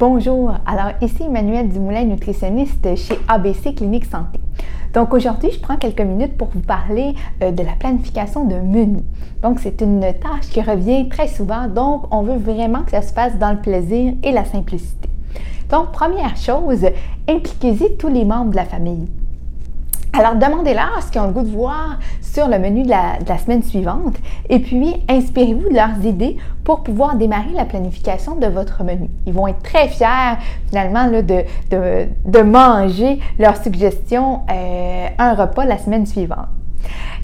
Bonjour, alors ici Emmanuelle Dumoulin, nutritionniste chez ABC Clinique Santé. Donc aujourd'hui, je prends quelques minutes pour vous parler de la planification de menu. Donc c'est une tâche qui revient très souvent, donc on veut vraiment que ça se fasse dans le plaisir et la simplicité. Donc première chose, impliquez-y tous les membres de la famille. Alors, demandez-leur ce qu'ils ont le goût de voir sur le menu de la semaine suivante et puis inspirez-vous de leurs idées pour pouvoir démarrer la planification de votre menu. Ils vont être très fiers finalement là, de manger leurs suggestions un repas la semaine suivante.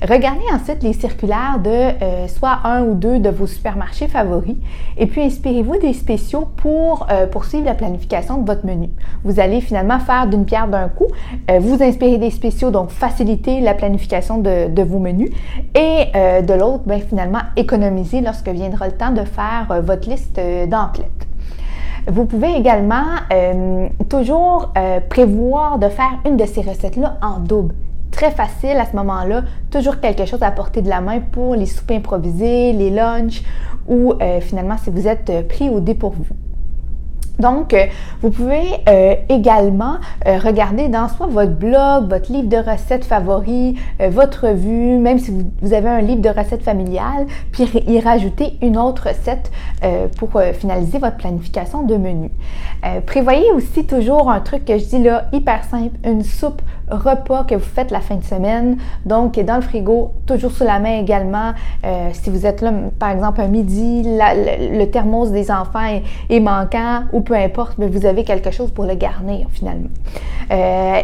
Regardez ensuite les circulaires de soit un ou deux de vos supermarchés favoris et puis inspirez-vous des spéciaux pour poursuivre la planification de votre menu. Vous allez finalement faire d'une pierre d'un coup, vous inspirer des spéciaux, donc faciliter la planification de vos menus et de l'autre, finalement économiser lorsque viendra le temps de faire votre liste d'emplettes. Vous pouvez également toujours prévoir de faire une de ces recettes-là en double. Très facile à ce moment-là, toujours quelque chose à portée de la main pour les soupers improvisés, les lunchs ou finalement si vous êtes pris au dépourvu. Donc, vous pouvez également regarder dans soit votre blog, votre livre de recettes favori, votre revue, même si vous avez un livre de recettes familiales, puis y rajouter une autre recette pour finaliser votre planification de menu. Prévoyez aussi toujours un truc que je dis là, hyper simple, une soupe repas que vous faites la fin de semaine, donc dans le frigo, toujours sous la main également. Si vous êtes là, par exemple, un midi, le thermos des enfants est manquant, ou peu importe, mais vous avez quelque chose pour le garnir finalement.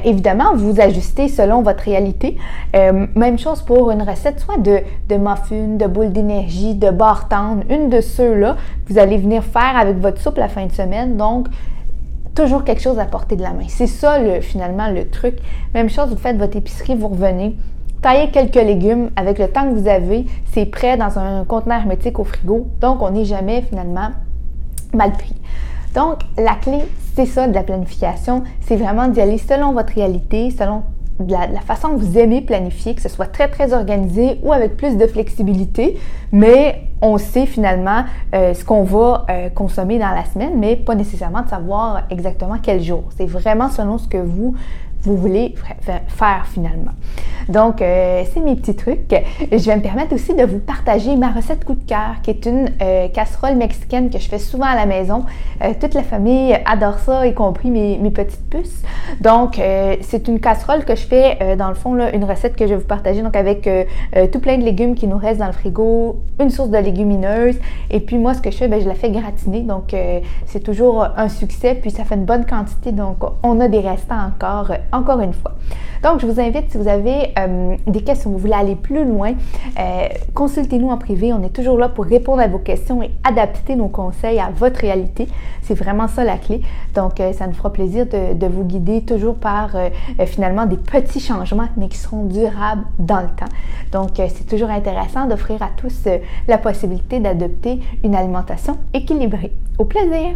Évidemment, vous ajustez selon votre réalité. Même chose pour une recette, soit de muffins, de boules d'énergie, de barres tendres, une de ceux-là, vous allez venir faire avec votre soupe la fin de semaine, donc toujours quelque chose à portée de la main. C'est ça finalement le truc. Même chose, vous faites votre épicerie, vous revenez, taillez quelques légumes avec le temps que vous avez, c'est prêt dans un conteneur hermétique au frigo, donc on n'est jamais finalement mal pris. Donc, la clé, c'est ça de la planification, c'est vraiment d'y aller selon votre réalité, selon la façon que vous aimez planifier, que ce soit très, très organisé ou avec plus de flexibilité, mais on sait finalement ce qu'on va consommer dans la semaine, mais pas nécessairement de savoir exactement quel jour. C'est vraiment selon ce que vous voulez faire finalement. Donc, c'est mes petits trucs. Je vais me permettre aussi de vous partager ma recette coup de cœur, qui est une casserole mexicaine que je fais souvent à la maison. Toute la famille adore ça, y compris mes petites puces. Donc, c'est une casserole que je fais, dans le fond, là, une recette que je vais vous partager, donc avec tout plein de légumes qui nous restent dans le frigo, une source de légumineuses, et puis moi, ce que je fais, je la fais gratiner, donc c'est toujours un succès, puis ça fait une bonne quantité, donc on a des restants encore une fois. Donc, je vous invite, si vous avez des questions, vous voulez aller plus loin, consultez-nous en privé. On est toujours là pour répondre à vos questions et adapter nos conseils à votre réalité. C'est vraiment ça la clé. Donc, ça nous fera plaisir de vous guider toujours par finalement des petits changements, mais qui seront durables dans le temps. Donc, c'est toujours intéressant d'offrir à tous la possibilité d'adopter une alimentation équilibrée. Au plaisir!